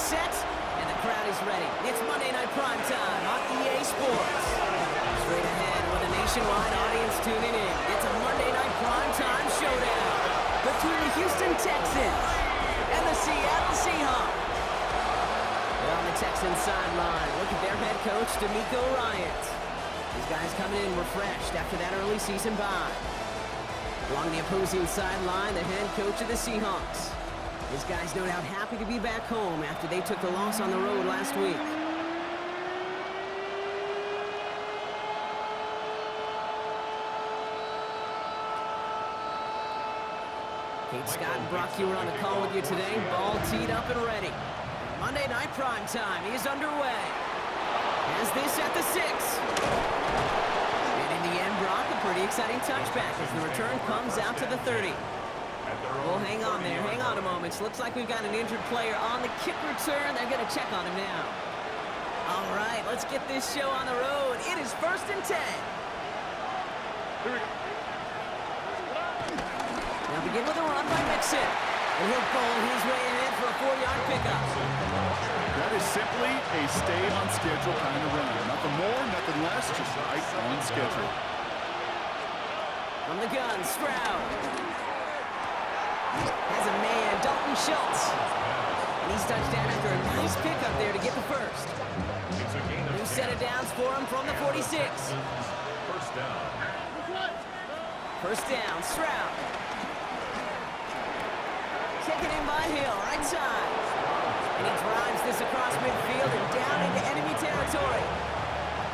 set, and the crowd is ready. It's Monday Night Primetime on EA Sports. Straight ahead with a nationwide audience tuning in. It's a Monday Night Primetime showdown between the Houston Texans and the Seattle Seahawks. They're on the Texans sideline. Look at their head coach, DeMeco Ryans. These guys coming in refreshed after that early season bye. Along the opposing sideline, the head coach of the Seahawks. These guys no doubt happy to be back home after they took the loss on the road last week. Kate Scott and Brock Hewer on the call with you today. Ball teed up and ready. Monday Night Primetime is underway. As this at the 6. And in the end, Brock, a pretty exciting touchback as the return comes out to the 30. Well, hang on there. Hang on a moment. Looks like we've got an injured player on the kick return. They're going to check on him now. All right, let's get this show on the road. It is 1st and 10. Here we go. Now begin with a run by Mixon. And he'll bowl his way ahead for a 4-yard pickup. That is simply a stay-on-schedule kind of run. Nothing more, nothing less, just right on schedule. From the gun, Stroud. Has a man, Dalton Schultz. And he's touched down after a nice pickup there to get the first. New set of downs for him from the 46. First down. First down, Stroud. Taken in by Hill, right side. And he drives this across midfield and down into enemy territory.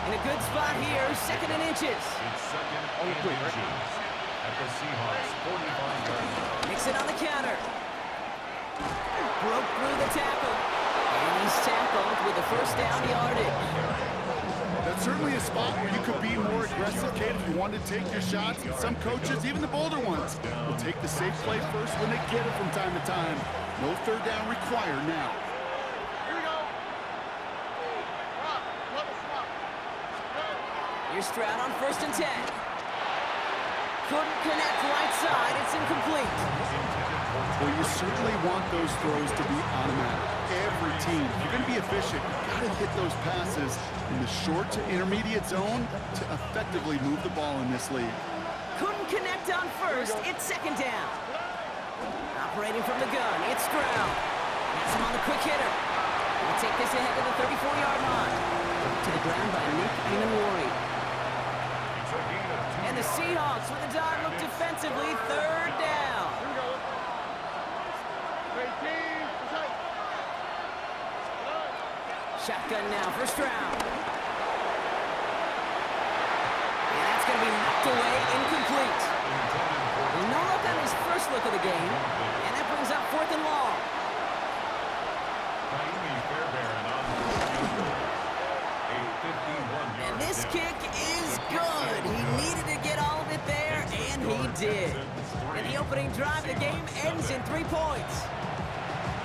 In a good spot here, 2nd and inches. It's 2nd and inches at the Seahawks 45-yard line. Mixon on the counter. Broke through the tackle. And he's tackled with the first down yardage. That's certainly a spot where you could be more aggressive, Kate, if you wanted to take your shots. And some coaches, even the bolder ones, will take the safe play first when they get it from time to time. No 3rd down required now. Here we go. Here's Stroud on 1st and 10. Couldn't connect right side. It's incomplete. Well, you certainly want those throws to be automatic. Every team, if you're going to be efficient, you've got to hit those passes in the short to intermediate zone to effectively move the ball in this league. Couldn't connect on 1st. It's 2nd down. Operating from the gun, it's Stroud. Has him on the quick hitter. He'll take this ahead to the 34-yard line. To the ground by Nick Inouye. And the Seahawks with a dog look defensively, 3rd down. Here we go. Great team. Shotgun now for Stroud. And that's going to be knocked away, incomplete. There's no look on his first look of the game, and that brings up 4th and long. And this kick is good. He needed to get all of it there, and he did. And the opening drive of the game ends in 3 points.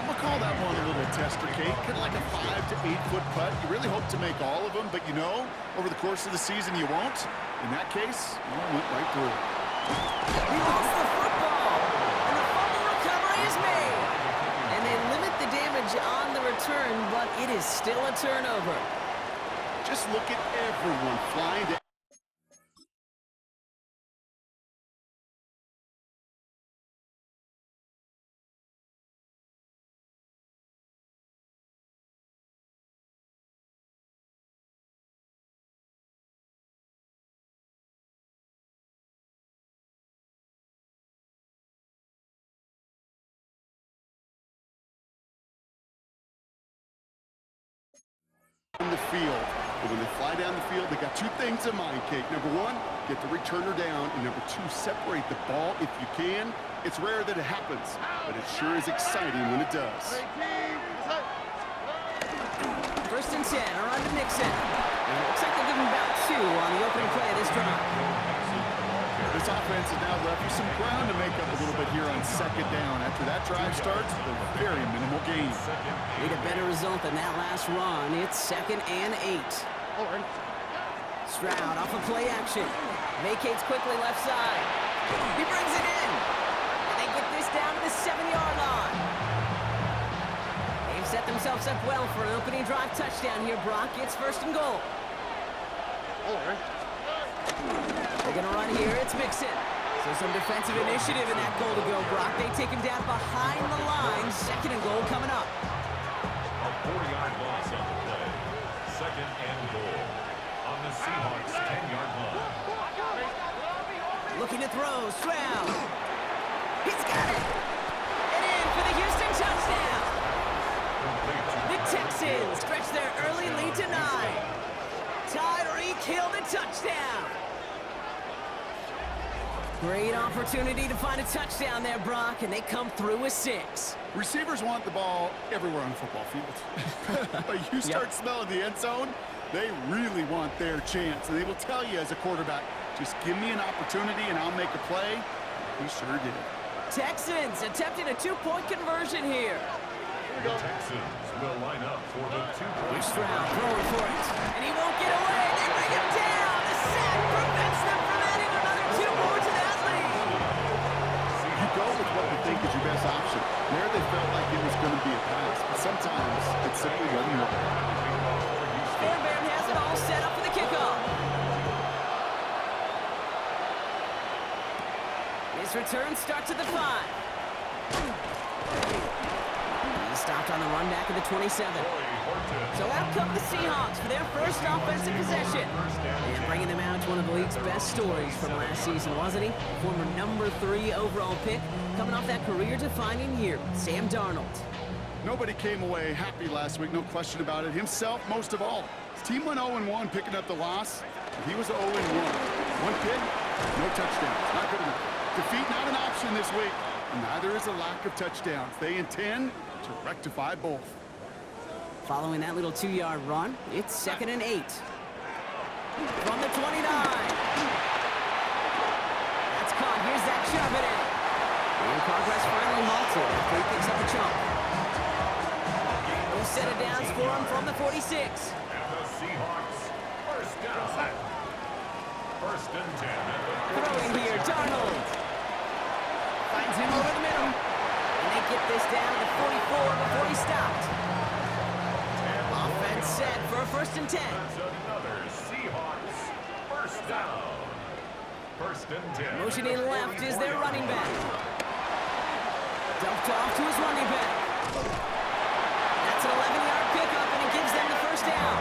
I'm going to call that one a little tester, Kate. Kind of like a 5 to 8 foot putt. You really hope to make all of them, but you know, over the course of the season, you won't. In that case, well, it went right through. He lost the football, and the fumble recovery is made. And they limit the damage on the return, but it is still a turnover. Just look at everyone flying down. In the field. But when they fly down the field, they got 2 things in mind, Kate. Number 1, get the returner down. And number 2, separate the ball if you can. It's rare that it happens, but it sure is exciting when it does. 1st and 10, around to Mixon. And it looks like they'll give him about 2 on the opening play of this drive. This offense has now left you some ground to make up a little bit here on 2nd down. After that drive starts, a very minimal gain. Need a better result than that last run. It's 2nd and 8. Stroud off of play action. Vacates quickly left side. He brings it in. And they get this down to the 7-yard line. They've set themselves themselves up well for an opening drive touchdown here, Brock. It's first and goal. They're going to run here. It's Mixon. So some defensive initiative in that goal to go, Brock. They take him down behind the line. Second and goal coming up. A 40-yard loss on the play. Second and goal on the Seahawks 10-yard line. Looking to throw. Stroud. He's got it. And in for the Houston touchdown. The Texans stretch their early lead to 9. Tyreek Hill the touchdown. Great opportunity to find a touchdown there, Brock, and they come through with 6. Receivers want the ball everywhere on the football field. But you start smelling the end zone, they really want their chance. And they will tell you as a quarterback, just give me an opportunity and I'll make a play. He sure did. Texans attempting a 2-point conversion here. The Texans will line up for the 2-point Stroud throwing for it, and he won't get away. They bring him down. The sack prevents them from adding another 2 more to that lead. You go with what you think is your best option. There they felt like it was going to be a pass, but sometimes it's simply letting go. Fairbairn has it all set up for the kickoff. His return starts at the 5. Stopped on the run back of the 27. So out come the Seahawks for their first offensive possession. And bringing them out to one of the league's best stories from last season, wasn't he? Former number 3 overall pick, coming off that career-defining year, Sam Darnold. Nobody came away happy last week, no question about it. Himself, most of all. His team went 0-1, picking up the loss. He was 0-1. 1 pick, no touchdowns. Not good enough. Defeat not an option this week. And neither is a lack of touchdowns. They intend to rectify both. Following that little 2-yard run, it's 2nd and 8. From the 29. That's caught. Here's that chub in it. And progress finally halted after he picks up the chunk. We'll set it down for him from the 46. And the Seahawks first down. First and 10. Throwing here, Darnold. Finds him over the middle. And they get this down to 44 before he stopped. Offense set for a first and 10. That's another Seahawks first down. First and 10. Motioning left is their running back. Dumped off to his running back. That's an 11-yard pickup, and it gives them the first down.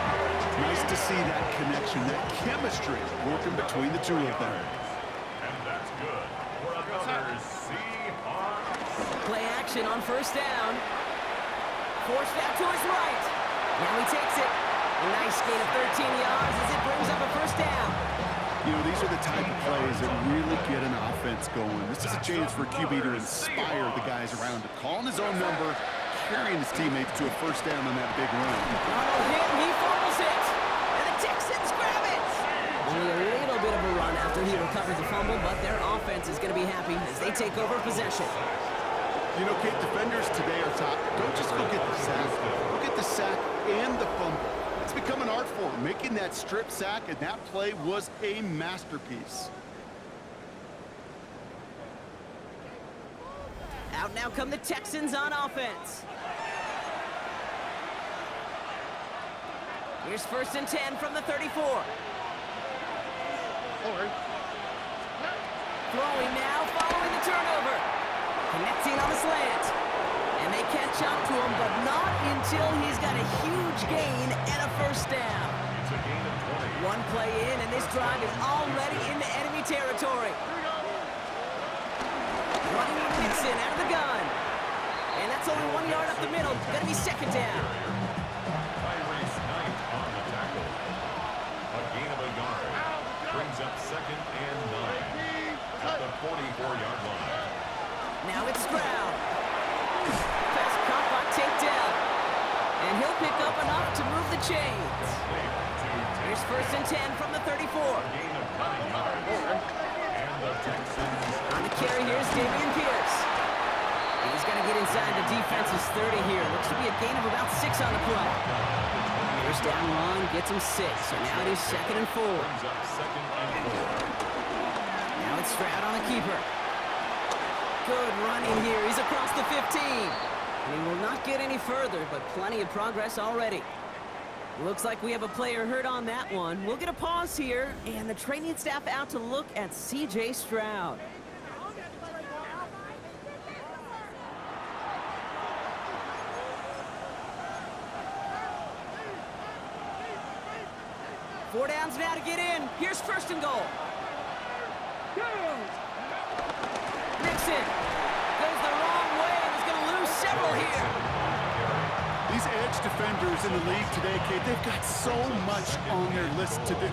Nice to see that connection, that chemistry working between the two of them. And that's good for another Seahawks. Play action on first down. Forced out to his right. Now he takes it. A nice gain of 13 yards as it brings up a first down. You know, these are the type of plays that really get an offense going. This is a chance for a QB to inspire the guys around him. Calling his own number, carrying his teammates to a first down on that big run. Donald hit and he fumbles it. And the Texans grab it. Only a little bit of a run after he recovers the fumble, but their offense is going to be happy as they take over possession. You know, Kate, defenders today are top. Don't just go get the sack. Go get the sack and the fumble. It's become an art form, making that strip sack, and that play was a masterpiece. Out now come the Texans on offense. Here's first and 10 from the 34. Throwing now, following the turnover. Connecting on the slant. And they catch up to him, but not until he's got a huge gain and a first down. It's a gain of 20. One play in, and this drive is already into enemy territory. Running with Mixon out of the gun. And that's only 1 yard up the middle. Gonna be second down. Tyrese Knight on the tackle. A gain of a yard. Brings up 2nd and 9 at the 44-yard line. Now it's Stroud. Pass caught by takedown. And he'll pick up enough to move the chains. Here's first and 10 from the 34. Gain of 9 yards. And the Texans. On the carry, here's Dameon Pierce. He's going to get inside the defense's 30 here. Looks to be a gain of about 6 on the play. First down run gets him 6. So now it is 2nd and 4. Brings up 2nd and 4. Now it's Stroud on the keeper. Good running here. He's across the 15. And he will not get any further, but plenty of progress already. Looks like we have a player hurt on that one. We'll get a pause here, and the training staff out to look at C.J. Stroud. Four downs now to get in. Here's first and goal. Nixon goes the wrong way and is going to lose several here. These edge defenders in the league today, Kate, they've got so much on their list to do.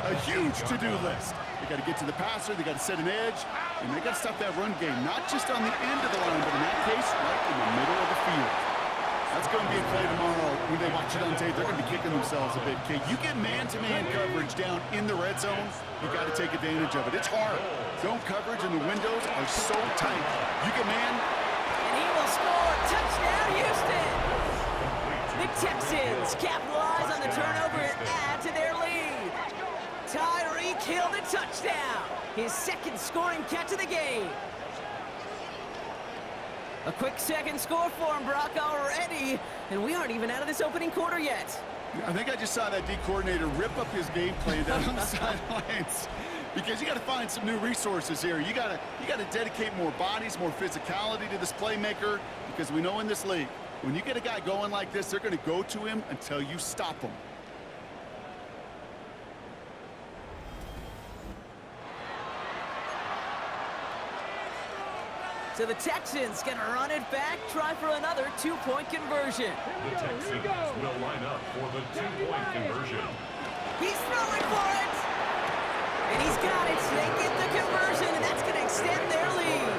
A huge to-do list. They got to get to the passer, they got to set an edge, and they got to stop that run game, not just on the end of the line, but in that case, right in the middle of the field. That's going to be a play tomorrow. When they watch it on tape, they're going to be kicking themselves a bit, Kate. You get man-to-man coverage down in the red zone, you got to take advantage of it. It's hard. Zone coverage and the windows are so tight. You get man. And he will score. Touchdown, Houston. The Texans capitalize on the turnover and add to their lead. Tyreek Hill the touchdown. His second scoring catch of the game. A quick second score for him, Brock, already. And we aren't even out of this opening quarter yet. I think I just saw that D coordinator rip up his game plan down on the sidelines. Because you got to find some new resources here. You got to dedicate more bodies, more physicality to this playmaker. Because we know in this league, when you get a guy going like this, they're going to go to him until you stop him. So the Texans gonna run it back, try for another two-point conversion. The Texans will line up for the two-point conversion. He's throwing for it! And he's got it. They get the conversion, and that's gonna extend their lead.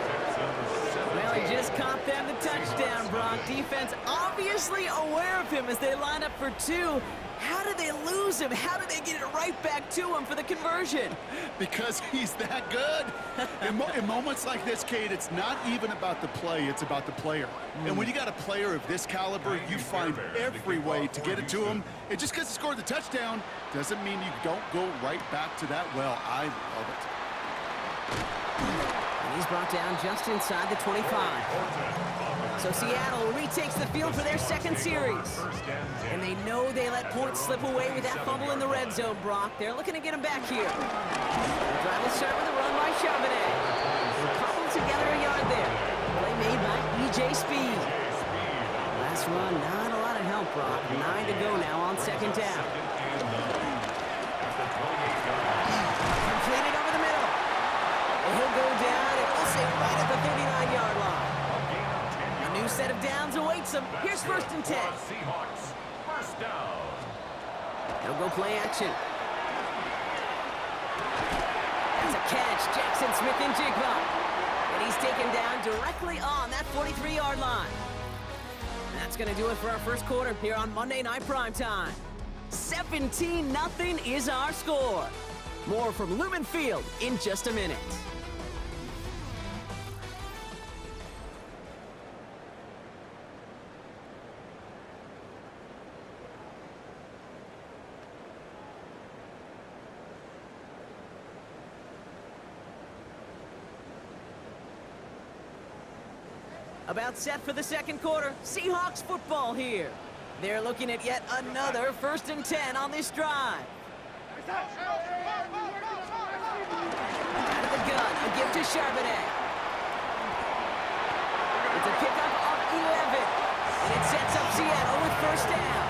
Well, he just caught them the touchdown, Brock. Defense obviously aware of him as they line up for two. How did they lose him? How did they get it right back to him for the conversion? Because he's that good. In moments like this, Kate, it's not even about the play, it's about the player. And when you got a player of this caliber, you find every way to get it to him. And just because he scored the touchdown doesn't mean you don't go right back to that well. I love it. And he's brought down just inside the 25. So Seattle retakes the field for their second series. And they know they let points slip away with that fumble in the red zone, Brock. They're looking to get him back here. The drive will start with a run by Charbonnet. They'll cobble together a yard there. Play made by E.J. Speed. Last run, not a lot of help, Brock. 9 to go now on second down. Completed over the middle. And he'll go down, and we'll say right at the 39-yard line. New set of downs awaits him. Here's first and 10. Seahawks, first down. He'll go play action. That's a catch. Jackson Smith-Njigba. And he's taken down directly on that 43-yard line. That's going to do it for our first quarter here on Monday Night Primetime. 17-0 is our score. More from Lumen Field in just a minute. About set for the second quarter. Seahawks football here. They're looking at yet another first and 10 on this drive. Out of the gun, a give to Charbonnet. It's a pickup of 11. And it sets up Seattle with first down.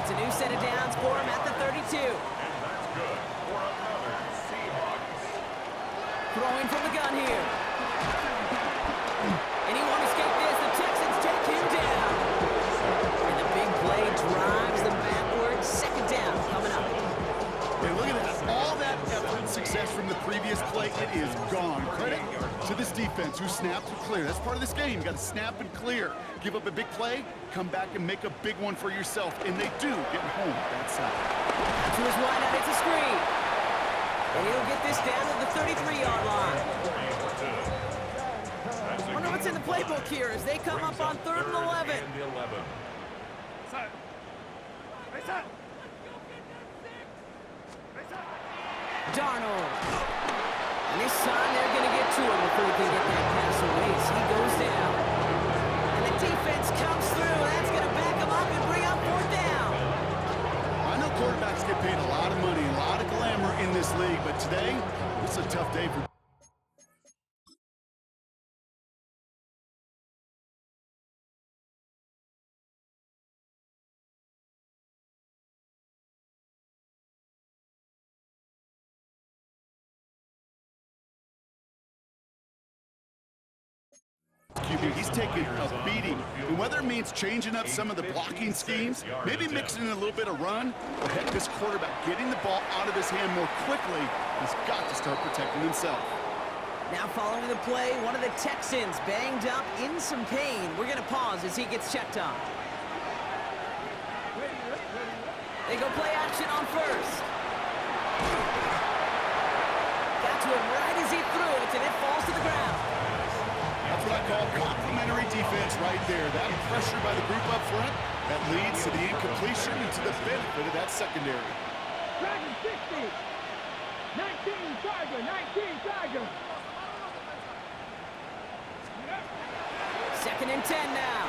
It's a new set of downs for him at the 32. And that's good for another Seahawks. Throwing from the gun here. And he won't escape this. The Texans take him down. And the big play drives them backward. Second down coming up. Hey, look at that. All that effort and success from the previous play, it is gone. Credit to this defense who snapped and clear. That's part of this game. You got to snap and clear. Give up a big play, come back and make a big one for yourself. And they do get home that side. To his wide out, it's a screen. And he'll get this down to the 33-yard line. I wonder what's in the playbook here as they come up on 3rd and 11. Darnold. And this time they're going to get to him before he can get that pass away as he goes down. And the blitz comes through. That's going to back him up and bring up fourth down. I know quarterbacks get paid a lot of money, a lot of glamour in this league, but today, it's a tough day for QB. He's taking a beating. And whether it means changing up some of the blocking schemes, maybe mixing in a little bit of run, or heck, this quarterback getting the ball out of his hand more quickly, he's got to start protecting himself. Now following the play, one of the Texans banged up in some pain. We're going to pause as he gets checked on. They go play action on first. Got to him right as he threw it, and it falls to the ground. That's what I call complimentary defense right there. That pressure by the group up front, that leads to the incompletion and to the benefit of that secondary. Dragon 60. 19 Tiger. 19 Tiger. Second and 10 now.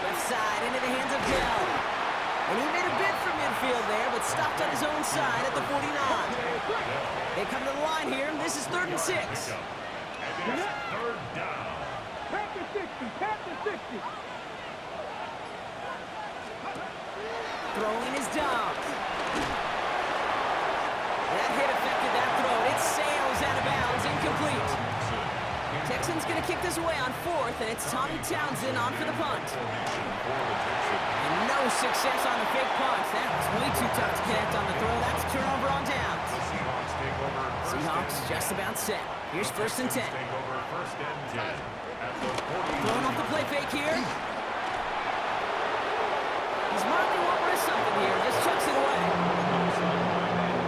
Left side into the hands of Dell. And he made a bid for midfield there, but stopped on his own side at the 49. They come to the line here, and this is 3rd and 6. Third down. Panther 60. Panther 60. Throwing his Dobbs. That hit affected that throw. It sails out of bounds, incomplete. Texans going to kick this away on 4th, and it's Tommy Townsend on for the punt. And no success on the fake punt. That was way too tough to connect on the throw. That's a turnover on downs. Seahawks just about set. Here's 1st and 10. Throwing off the play fake here. He's marking what risk something here. Just chucks it away.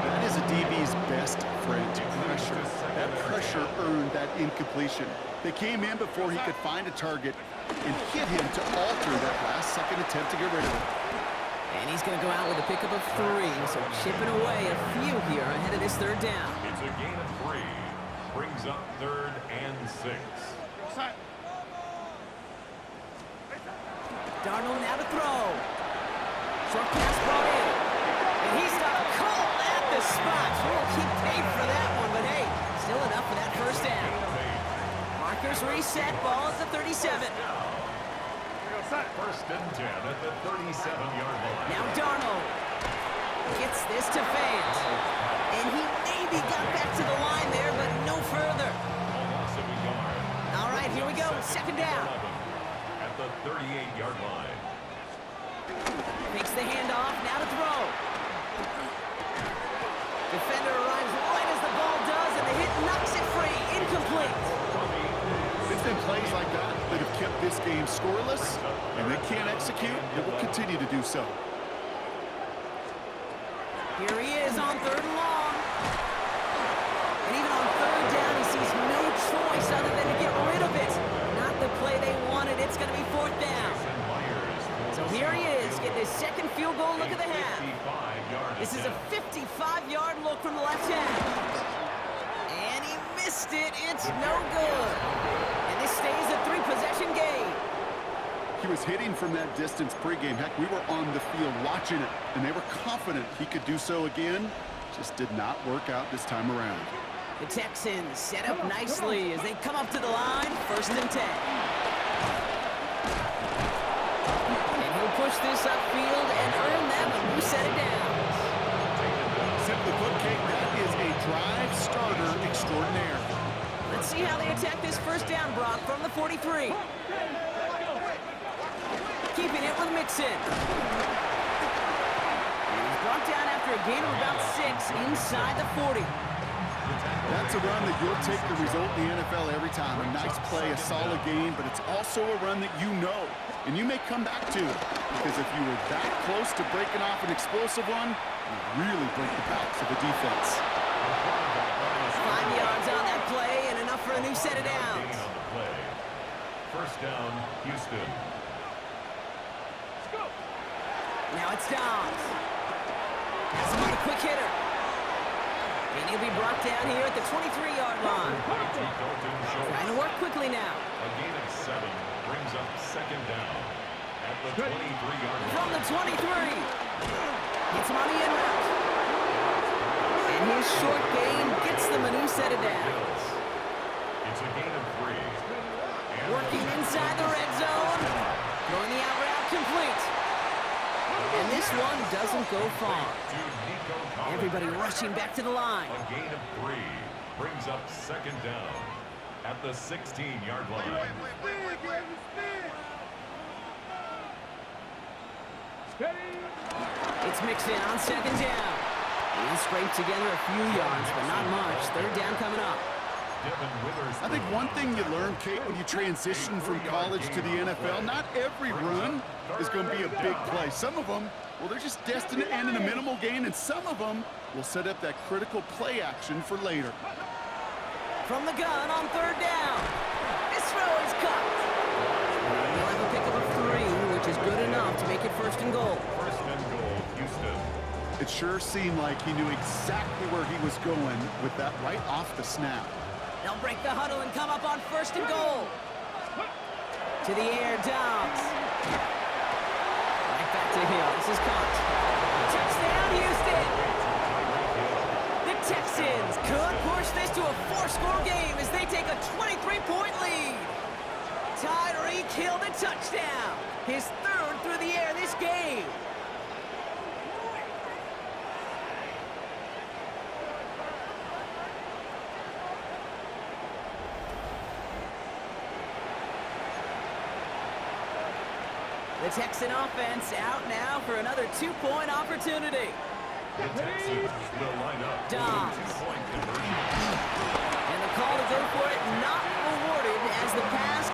That is a DB's best friend, pressure. That pressure earned that incompletion. They came in before he could find a target and hit him to alter that last-second attempt to get rid of it. And he's going to go out with a pickup of 3, so chipping away a few here ahead of this 3rd down. It's a gain of 3. Brings up 3rd and 6. Darnold now to throw. Short pass brought in. And he's stopped cold at the spot. We'll keep paid for that one, but hey, still enough for that 1st down. Markers reset, ball at the 37. 1st and 10 at the 37-yard line. Now Darnold gets this to Fant. And he maybe got back to the line there, but no further. All right, here we go. 2nd down. At the 38-yard line. Makes the handoff, now to throw. Defender arrives right as the ball does, and the hit knocks it free. Incomplete. It's been plays like that that have kept this game scoreless, and they can't execute. It will continue to do so. Here he is on 3rd and long. And even on 3rd down, he sees no choice other than to get rid of it. Not the play they wanted. It's going to be 4th down. So here he is, getting his 2nd field goal look at the half. This is a 55-yard look from the left half. And he missed it. It's no good. And this stays a 3-possession game. He was hitting from that distance pregame. Heck, we were on the field watching it, and they were confident he could do so again. Just did not work out this time around. The Texans set up nicely as they come up to the line, 1st and 10. And he'll push this upfield and earn them a new set of downs. Simply put, Kate, that is a drive starter extraordinaire. Let's see how they attack this 1st down, Brock, from the 43. Keeping it with Mixon. And he's brought down after a gain of about 6 inside the 40. That's a run that you'll take the result in the NFL every time. A nice play, a solid game, but it's also a run that you know, and you may come back to, because if you were that close to breaking off an explosive one, you really break the backs of the defense. 5 yards on that play and enough for a new set of downs. 1st down, Houston. Now it's Dobbs. Has him on the quick hitter. And he'll be brought down here at the 23-yard line. Trying to work quickly now. A gain of 7 brings up second down at the 23-yard line. From the 23. Gets him on the in-route. And his short gain gets them a new set of downs. It's a gain of 3. And Working inside the red zone. Throwing the out route complete. And this one doesn't go far. Everybody rushing back to the line. A gain of 3 brings up second down at the 16-yard line. It's mixed in on second down. He'll scrape together a few yards, but not much. Third down coming up. I think one thing you learn, Kate, when you transition from college to the NFL, not every run is going to be a big play. Some of them, well, they're just destined to end in a minimal gain, and some of them will set up that critical play action for later. From the gun on third down. This throw is cut. He'll have a pickup of 3, which is good enough to make it first and goal. First and goal, Houston. It sure seemed like he knew exactly where he was going with that right off the snap. They'll break the huddle and come up on first and goal. To the air, Dobbs. Right back to Hill. This is caught. Touchdown, Houston. The Texans could push this to a 4-score game as they take a 23-point lead. Tyreek Hill the touchdown. His 3rd through the air this game. The Texan offense out now for another 2-point opportunity. The Texans will line up for a Dobbs. 2-point conversion. And the call to go for it not rewarded as the pass.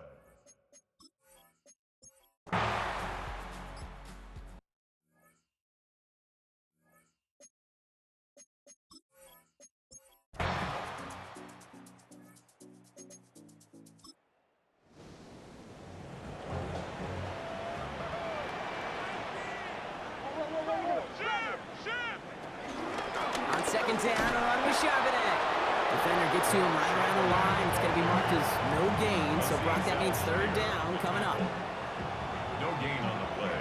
On second down, a run with Charbonnet. Defender gets to him right around the line. It's going to be marked as no gain, so Brock, that means third down coming up. No gain on the play.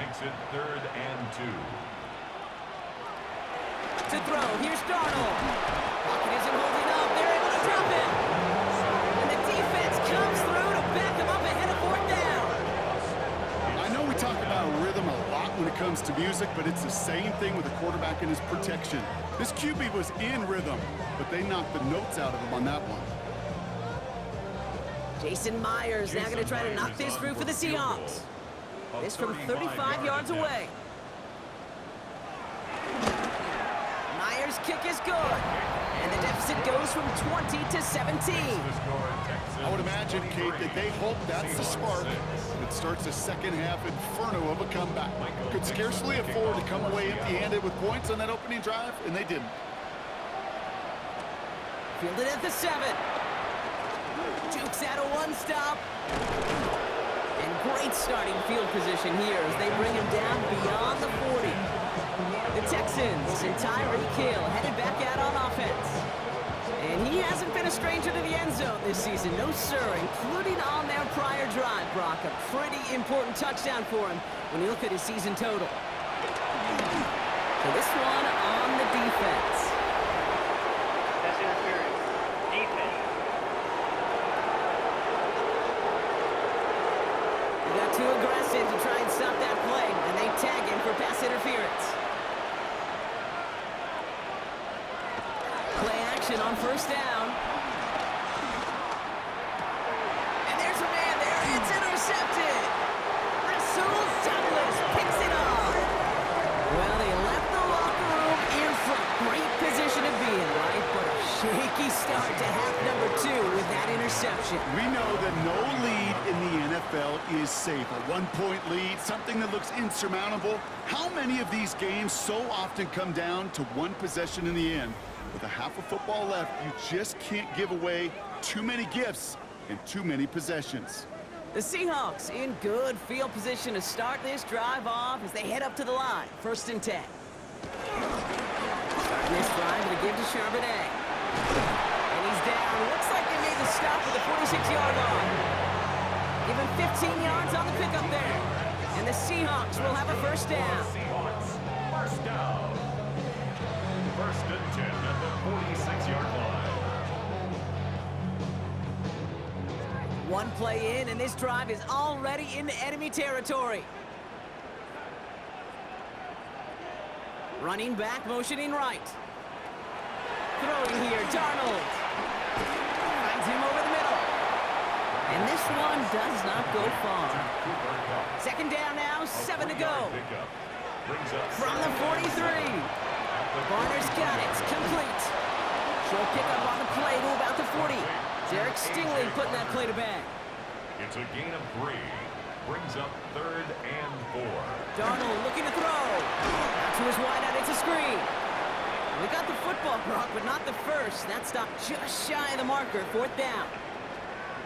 Makes it 3rd and 2. To throw, here's Darnold. Pocket isn't holding up. They're able to drop him. And the defense comes through to back him up ahead of 4th down. I know we talk about rhythm a lot when it comes to music, but it's the same thing with a quarterback and his protection. This QB was in rhythm, but they knocked the notes out of him on that one. Jason Myers now going to try to knock this through for the Seahawks. This from 35 yards away. Myers' kick is good. And the deficit goes from 20 to 17. I would imagine, Kate, that they hope that's the spark that starts a second-half inferno of a comeback. Could scarcely afford to come away empty-handed with points on that opening drive, and they didn't. Fielded at the 7. Jukes out a 1-stop. And great starting field position here as they bring him down beyond the 40. The Texans and Tyreek Hill headed back out on offense. And he hasn't been a stranger to the end zone this season, no sir, including on their prior drive, Brock. A pretty important touchdown for him when you look at his season total. So this one on the defense. That's interference. Defense. They got too aggressive to try and stop that play, and they tag him for pass interference. Play action on first down. And there's a man there. It's intercepted. Rasul Douglas picks it up. Well, they left the locker room in front. Great position to be in, right? But a shaky start to half number 2 with that interception. We know that no lead in the NFL is safe. A 1-point lead, something that looks insurmountable. How many of these games so often come down to one possession in the end? With a half of football left, you just can't give away too many gifts and too many possessions. The Seahawks in good field position to start this drive off as they head up to the line. 1st and 10. Starting this drive to give to Charbonnet. And he's down. Looks like they made the stop at the 46-yard line. Give him 15 yards on the pickup there. And the Seahawks will have a first down. Seahawks, first down. First and 10 at the 46-yard line. One play in, and this drive is already into enemy territory. Running back, motioning right. Throwing here, Darnold. Finds him over the middle. And this one does not go far. Second down now, 7 to go. From the 43. Barner's got it, complete. Short pickup on the play to about the 40. Derek Stingley putting that play to bed. It's a gain of 3. Brings up 3rd and 4. Darnold looking to throw. Out to his wideout, it's a screen. We got the football, Brock, but not the first. That stopped just shy of the marker, 4th down.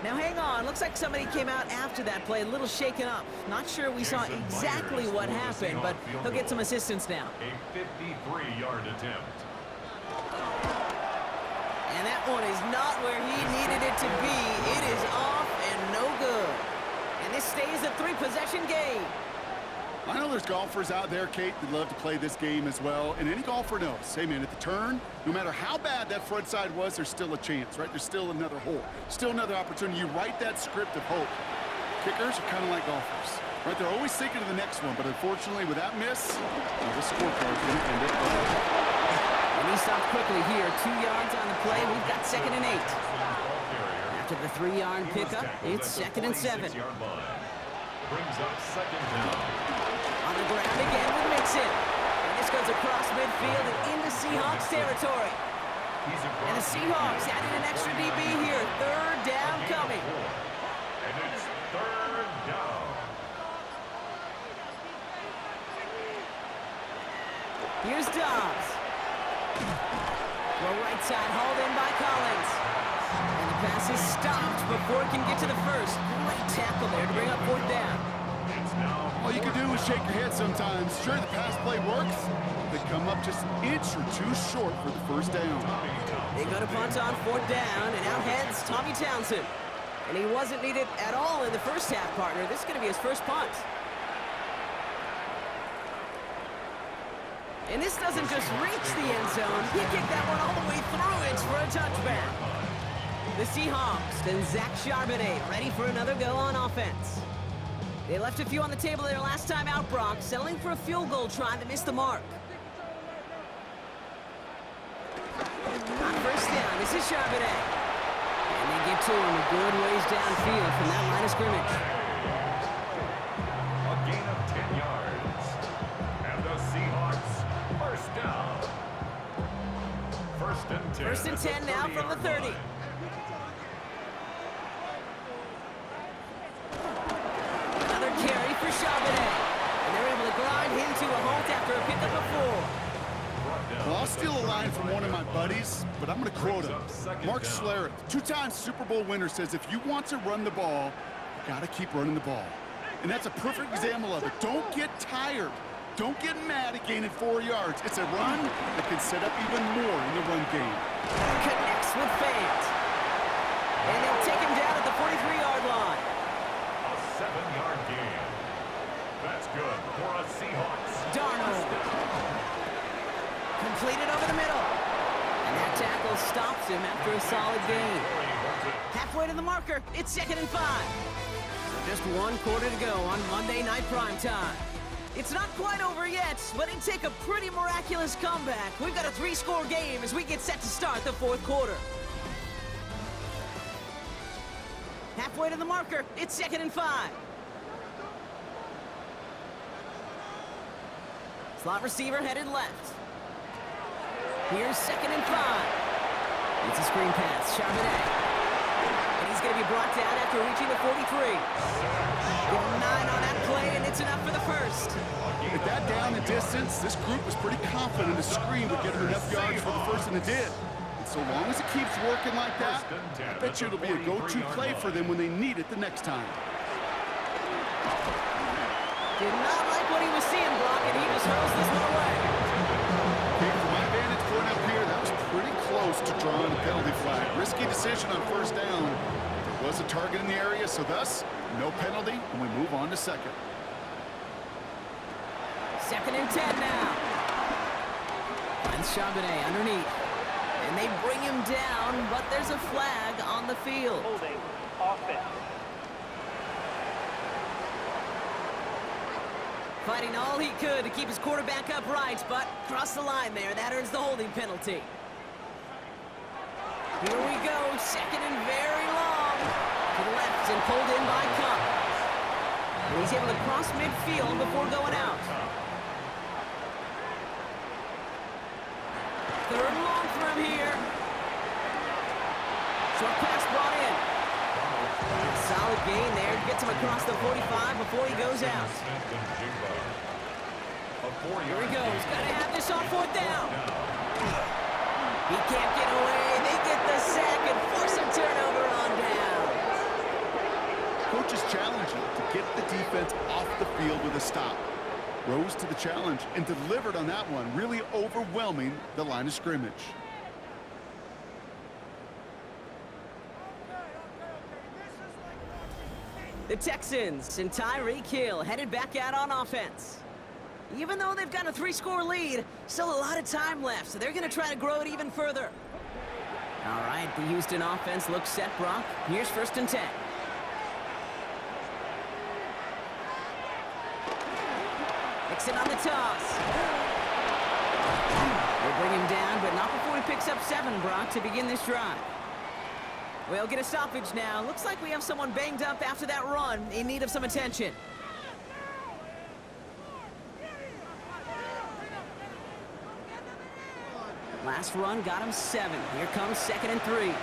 Now hang on, looks like somebody came out after that play, a little shaken up. Not sure we saw exactly what happened, but he'll get some assistance now. A 53-yard attempt. And that one is not where he needed it to be. It is off and no good. And this stays a 3-possession game. I know there's golfers out there, Kate, that love to play this game as well. And any golfer knows, hey, man, at the turn, no matter how bad that front side was, there's still a chance, right? There's still another hole, still another opportunity. You write that script of hope. Kickers are kind of like golfers, right? They're always thinking of the next one. But unfortunately, with that miss, the scorecard's going to end it. And he stopped quickly here. 2 yards on the play. We've got 2nd and 8. After the 3-yard pickup, it's 2nd and 7. Brings up 2nd down. On the ground again with Mixon. And this goes across midfield and into Seahawks territory. And the Seahawks added an extra DB here. 3rd down coming. And it's 3rd down. Here's Dobbs. Well, right side hauled in by Collins. And the pass is stopped before it can get to the first. Great tackle there to bring up 4th down. All you can do is shake your head sometimes. Sure, the pass play works. They come up just an inch or 2 short for the first down. They go to punt on 4th down, and out heads Tommy Townsend. And he wasn't needed at all in the first half, partner. This is going to be his first punt. And this doesn't just reach the end zone. He kicked that one all the way through it for a touchback. The Seahawks and Zach Charbonnet ready for another go on offense. They left a few on the table their last time out, Brock, settling for a field goal try that missed the mark. On first down, this is Charbonnet. And they get to him a good ways downfield from that line of scrimmage. A gain of 10 yards. And the Seahawks, first down. First and 10. First and 10 now from the 30. Another carry for Charbonnet. And they're able to grind him to a halt after a pickup of 4. Well, I'll steal a line from one of my buddies, but I'm going to quote him. Mark Schlereth, 2-time Super Bowl winner, says if you want to run the ball, you got to keep running the ball. And that's a perfect example of it. Don't get tired. Don't get mad at gaining 4 yards. It's a run that can set up even more in the run game. Connects with Fant. And they'll take him down at the 43-yard line. A 7-yard gain. That's good for a Seahawks. Darnold. Completed over the middle. And that tackle stops him after a solid gain. Halfway to the marker, it's 2nd and 5. So just 1 quarter to go on Monday Night Primetime. It's not quite over yet, but it'd take a pretty miraculous comeback. We've got a 3-score game as we get set to start the 4th quarter. Halfway to the marker, it's 2nd and 5. Slot receiver headed left. Here's 2nd and 5. It's a screen pass, Charbonnet. And he's going to be brought down after reaching the 43. Give him 9 on that play, and it's enough for the first. At that down and distance, this group was pretty confident the screen would get enough yards for the first, and it did. And so long as it keeps working like that, I bet you it'll be a go-to play for them when they need it the next time. Did not like what he was seeing, Brock, and he just hurls this one away. Okay, from my vantage point, on the penalty flag. Risky decision on first down. There was a target in the area, so thus, no penalty, and we move on to second. 2nd and 10 now. Finds Charbonnet underneath. And they bring him down, but there's a flag on the field. Holding. Offense. Fighting all he could to keep his quarterback upright, but crossed the line there. That earns the holding penalty. Here we go, 2nd and very long. To the left and pulled in by Cup. And he's able to cross midfield before going out. 3rd and long for him here. Short pass brought in. Solid gain there. Gets him across the 45 before he goes out. Here he goes. Got to have this on 4th down. He can't get away. They get the sack and force a turnover on down. Coach is challenging to get the defense off the field with a stop. Rose to the challenge and delivered on that one, really overwhelming the line of scrimmage. The Texans and Tyreek Hill headed back out on offense. Even though they've got a 3-score lead, still a lot of time left, so they're going to try to grow it even further. All right, the Houston offense looks set, Brock. Here's 1st and 10. Nixon on the toss. They bring him down, but not before he picks up 7, Brock, to begin this drive. We'll get a stoppage now. Looks like we have someone banged up after that run, in need of some attention. Last run got him 7. Here comes 2nd and 3.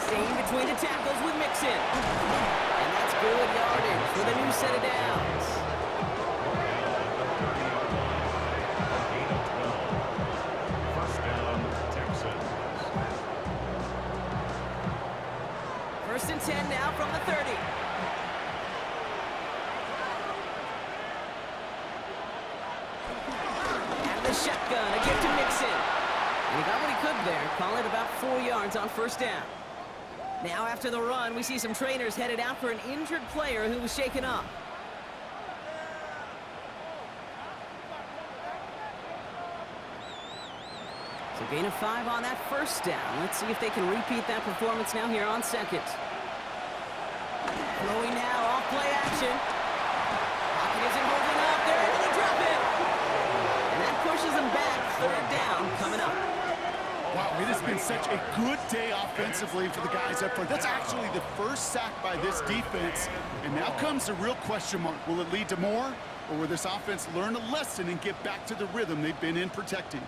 Staying between the tackles with Mixon. And that's good yardage for the new set of downs. First down, Texans. 1st and 10 now from the 30. Shotgun, a gift to Mixon. And he got what he could there. Call it about 4 yards on 1st down. Now after the run, we see some trainers headed out for an injured player who was shaken up. So gain of 5 on that 1st down. Let's see if they can repeat that performance now here on 2nd. Throwing now, off play action. Pocket isn't holding up. They're able to drop it. Pushes them back. 3rd down coming up. Wow, it has been such a good day offensively for the guys up front. That's actually the first sack by this defense. And now comes the real question mark. Will it lead to more? Or will this offense learn a lesson and get back to the rhythm they've been in protecting?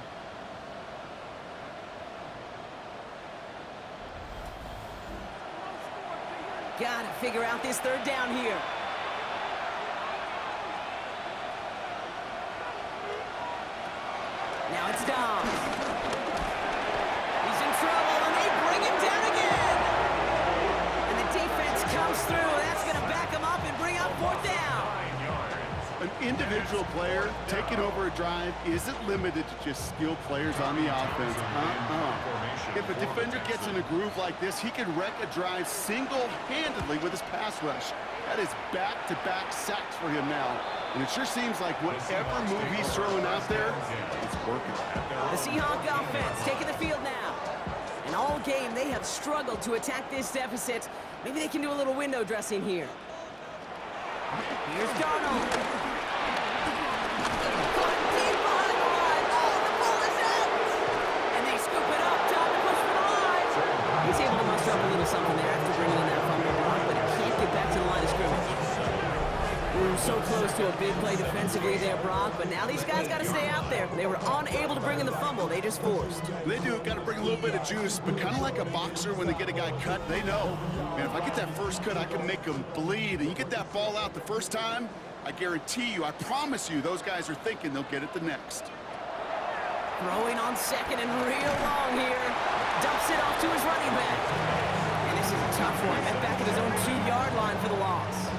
Gotta figure out this 3rd down here. Now it's Dom. He's in trouble, and they bring him down again. And the defense comes through. That's going to back him up and bring up 4th down. An individual player taking over a drive isn't limited to just skilled players on the offense. If a defender gets in a groove like this, he can wreck a drive single-handedly with his pass rush. That is back-to-back sacks for him now. And it sure seems like whatever move he's throwing out there, it's working. The Seahawks offense taking the field now. And all game, they have struggled to attack this deficit. Maybe they can do a little window dressing here. Here's Darnold. Caught deep behind the line. Oh, the ball is out. And they scoop it up. Time to push for the line. He's able to muster up a little something there after bringing in that fumble block, but he can't get back to the line of scrimmage. Ooh, so close to a big play defensively there, Brock, but now these guys got to stay out there. They were unable to bring in the fumble. They just forced. They do. Got to bring a little bit of juice, but kind of like a boxer when they get a guy cut, they know, man, if I get that first cut, I can make them bleed. And you get that ball out the first time, I guarantee you, I promise you, those guys are thinking they'll get it the next. Throwing on 2nd and real long here. Dumps it off to his running back. And this is a tough one. Met back at his own 2-yard line for the loss.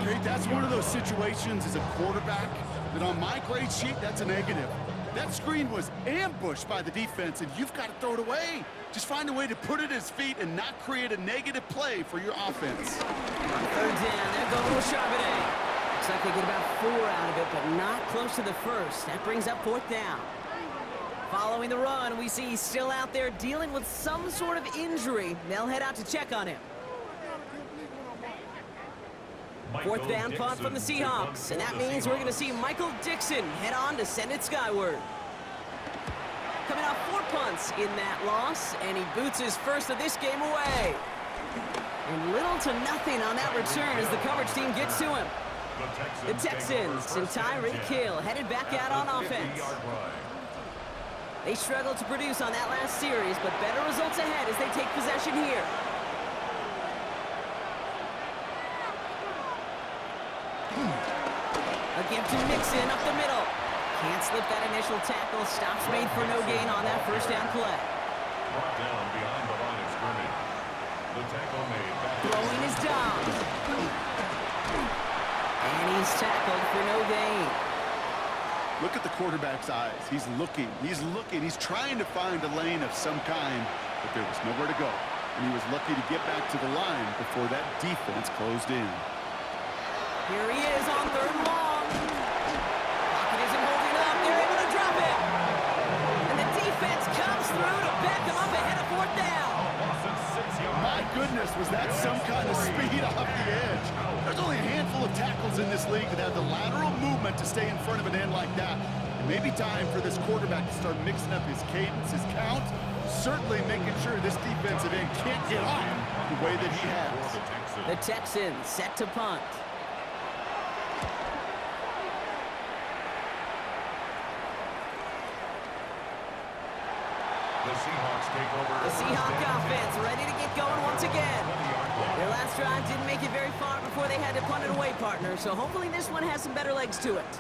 Okay, that's one of those situations as a quarterback that on my grade sheet, that's a negative. That screen was ambushed by the defense, and you've got to throw it away. Just find a way to put it at his feet and not create a negative play for your offense. On third down, they're going with Charbonnet. Looks like they get about 4 out of it, but not close to the first. That brings up fourth down. Following the run, we see he's still out there dealing with some sort of injury. They'll head out to check on him. Fourth down punt from the Seahawks, and that means we're going to see Michael Dixon head on to send it skyward. Coming off 4 punts in that loss, and he boots his first of this game away. And little to nothing on that return as the coverage team gets to him. The Texans and Tyreek Hill headed back out on offense. They struggled to produce on that last series, but better results ahead as they take possession here. A give to Mixon up the middle. Can't slip that initial tackle. Stops made for no gain on that first down play. Brought down behind the line of scrimmage. The tackle made. Throwing is down. And he's tackled for no gain. Look at the quarterback's eyes. He's looking. He's looking. He's trying to find a lane of some kind, but there was nowhere to go. And he was lucky to get back to the line before that defense closed in. Here he is on third and long. Pocket isn't holding up. They're able to drop it. And the defense comes through to back them up ahead of fourth down. My goodness, was that some kind of speed off the edge? There's only a handful of tackles in this league that have the lateral movement to stay in front of an end like that. It may be time for this quarterback to start mixing up his cadence, his count, certainly making sure this defensive end can't get off the way that he has. The Texans set to punt. The Seahawks take over. The Seahawks offense ready to get going once again. Their last drive didn't make it very far before they had to punt it away, partner, so hopefully this one has some better legs to it.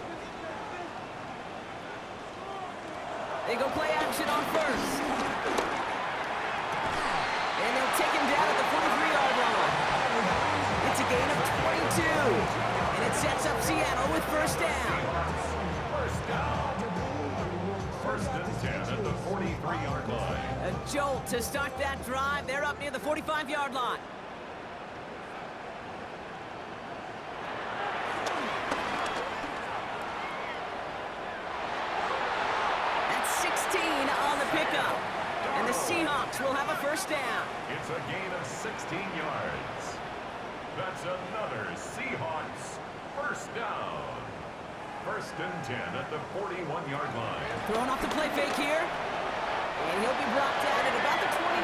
They go play action on first. And they'll take him down at the 43-yard line. It's a gain of 22. And it sets up Seattle with first down. First down. First and 10 at the 43-yard line. A jolt to start that drive. They're up near the 45-yard line. That's 16 on the pickup. And the Seahawks will have a first down. It's a gain of 16 yards. That's another Seahawks first down. First and 10 at the 41-yard line. Throwing off the play fake here. And he'll be brought down at about the 29.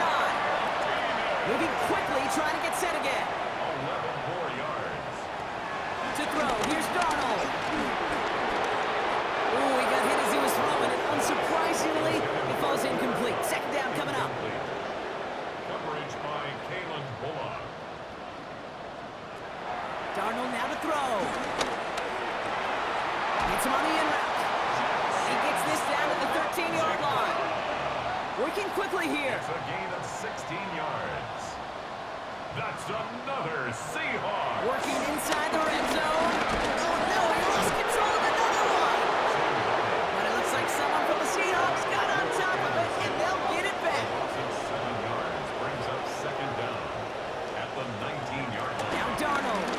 Moving quickly, trying to get set again. 11 more yards. To throw, here's Darnold. Ooh, he got hit as he was throwing it. Unsurprisingly, it falls incomplete. Second down coming up. Coverage by Kalen Bullock. Darnold now to throw. Gets him on the in route. He gets this down at the 13-yard line. Working quickly here. It's a gain of 16 yards. That's another Seahawks. Working inside the red zone. Oh no, he lost control of another one. But it looks like someone from the Seahawks got on top of it, and they'll get it back. 7 yards brings up second down at the 19-yard line. Now Darnold.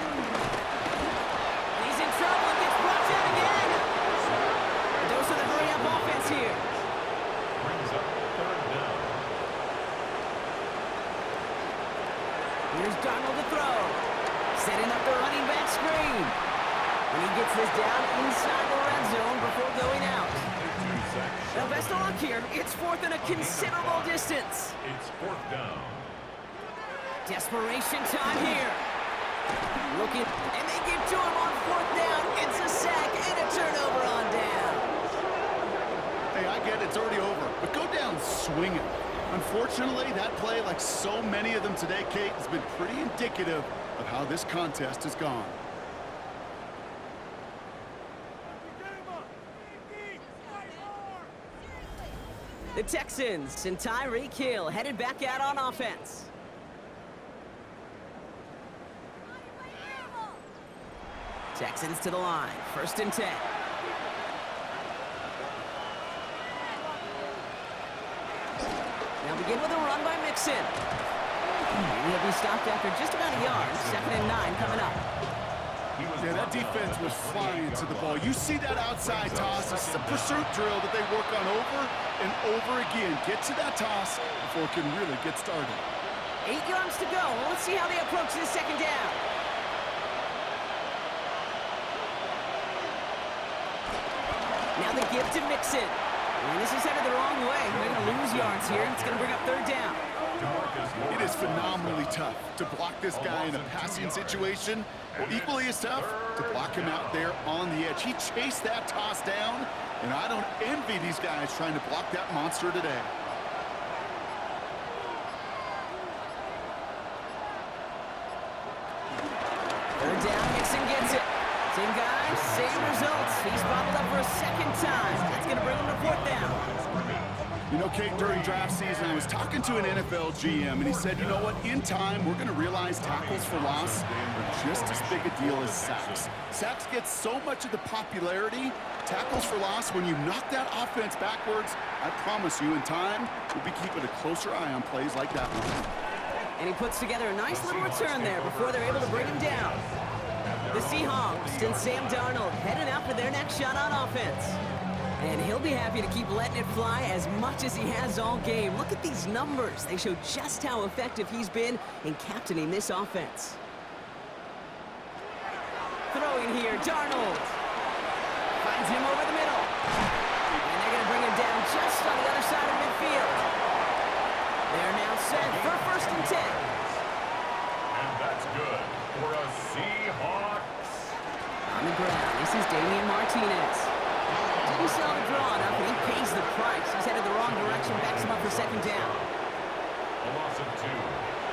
He's in trouble and gets brought down again. A dose of the hurry-up offense here. Brings up third down. Here's Darnold to throw. Setting up the running back screen. And he gets this down inside the red zone before going out. 2 seconds. Now best of luck here. It's fourth and a considerable distance. It's fourth down. Desperation time here. Looking, and they get to him on fourth down. It's a sack and a turnover on down. Hey, I get it. It's already over. But go down swinging. Unfortunately, that play, like so many of them today, Kate, has been pretty indicative of how this contest has gone. The Texans and Tyreek Hill headed back out on offense. Texans to the line. First and 10. They'll begin with a run by Mixon. And he'll be stopped after just about a yard. 2nd and 9 coming up. Yeah, that defense was flying to the ball. You see that outside toss. This is a pursuit drill that they work on over and over again. Get to that toss before it can really get started. 8 yards to go. Well, let's see how they approach this 2nd down. Now the give to Mixon. And this is headed the wrong way. They're going to lose yards here. It's going to bring up 3rd down. It is phenomenally tough to block this guy in a passing situation. Well, equally as tough to block him out there on the edge. He chased that toss down, and I don't envy these guys trying to block that monster today. Third down, Mixon gets it. Same guy, same results. He's bobbled up for a 2nd time. That's going to bring him to 4th down. You know, Kate, during draft season, I was talking to an NFL GM, and he said, you know what, in time, we're going to realize tackles for loss are just as big a deal as sacks. Sacks get so much of the popularity. Tackles for loss, when you knock that offense backwards, I promise you, in time, we'll be keeping a closer eye on plays like that one. And he puts together a nice little return there before they're able to bring him down. The Seahawks and Sam Darnold heading out for their next shot on offense. And he'll be happy to keep letting it fly as much as he has all game. Look at these numbers. They show just how effective he's been in captaining this offense. Throwing here, Darnold. Finds him over the middle. And they're going to bring him down just on the other side of midfield. They're now set for 1st and 10. And that's good for a Seahawks. On the ground, this is Damian Martinez. Didn't sell the draw enough, and he pays the price. He's headed the wrong direction, backs him up for 2nd down. A loss of 2.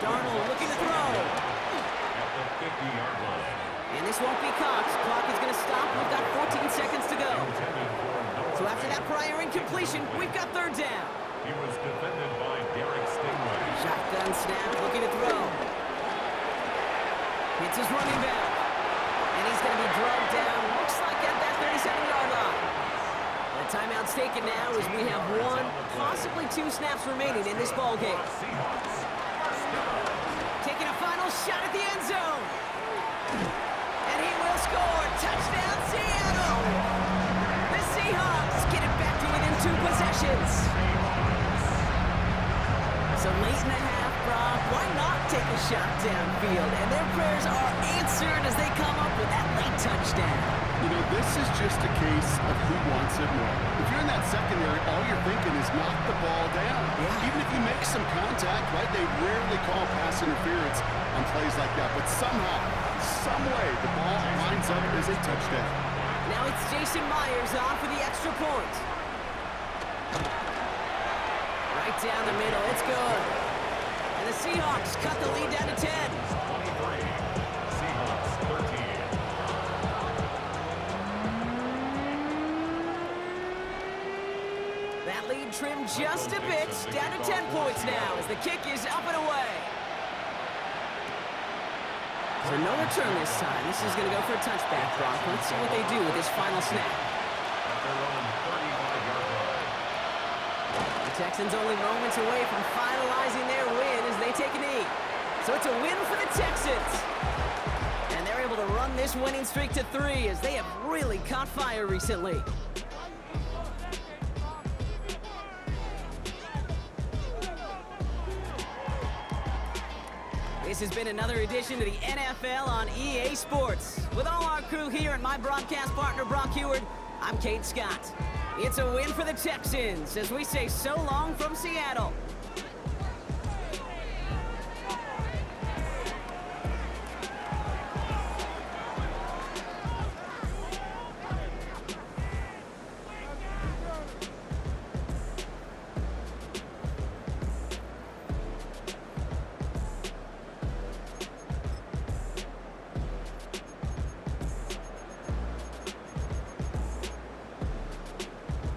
Darnold looking to throw. At the 50-yard line. And this won't be Cox. Clock is going to stop. We've got 14 seconds to go. So after that prior incompletion, we've got 3rd down. He was defended by Derek Stingley. Shotgun snap, looking to throw. Hits his running back. And he's going to be drugged down. Looks like at that 37-yard line. The timeout's taken now as we have 1, possibly 2 snaps remaining in this ball game. Taking a final shot at the end zone. And he will score. Touchdown, Seattle. The Seahawks get it back to within 2 possessions. So late in the half, Brock, why not take a shot downfield? And their prayers are answered as they come up with that late touchdown. You know, this is just a case of who wants it more. If you're in that secondary, all you're thinking is knock the ball down. Yeah. Even if you make some contact, right, they rarely call pass interference on plays like that. But somehow, some way, the ball lines up as a touchdown. Now it's Jason Myers on for the extra point. Right down the middle, it's good. And the Seahawks cut the lead down to 10. 23. Seahawks 13. That lead trimmed just a bit, down to 10 points now as the kick is up and away. So no return this time. This is going to go for a touchback, Brock. Let's see what they do with this final snap. At their own 35-yard line. The Texans only moments away from finalizing their win as they take a knee. So it's a win for the Texans. And they're able to run this winning streak to 3 as they have really caught fire recently. This has been another edition of the NFL on EA Sports. With all our crew here and my broadcast partner, Brock Heward, I'm Kate Scott. It's a win for the Texans as we say so long from Seattle.